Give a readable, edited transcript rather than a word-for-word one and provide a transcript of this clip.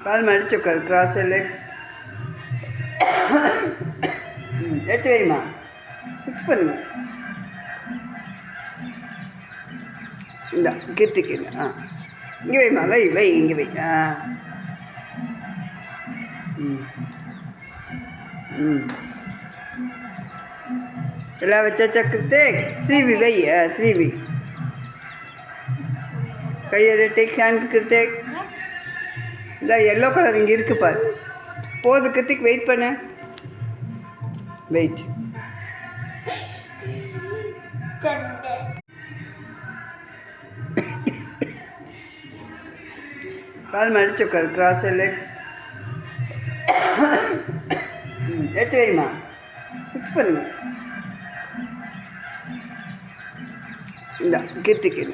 கால் மடிச்சு உட்காரு. Cross legs. எடுத்து வைமா. ஃபிக்ஸ் பண்ணுங்க. இந்த கீர்த்திக்கு ஆ இங்கே வைமா. வை வை இங்கே வை. ஆ ம் ம் எல்லாம் வச்சாச்சா கிருத்திக்? ஸ்ரீவி வை. ஸ்ரீவி கையை டேக் ஹேண்ட் கிருத்திக். இந்த எல்லோ கலர் இங்கே இருக்கு பார். போது கிருத்திக், வெயிட் பண்ணு. வெயிட். கால் மடிச்சு உட்காரு. Cross legs. எடுத்து வைமா. ஃபிக்ஸ் பண்ணுங்க. இந்த கீர்த்திக்கு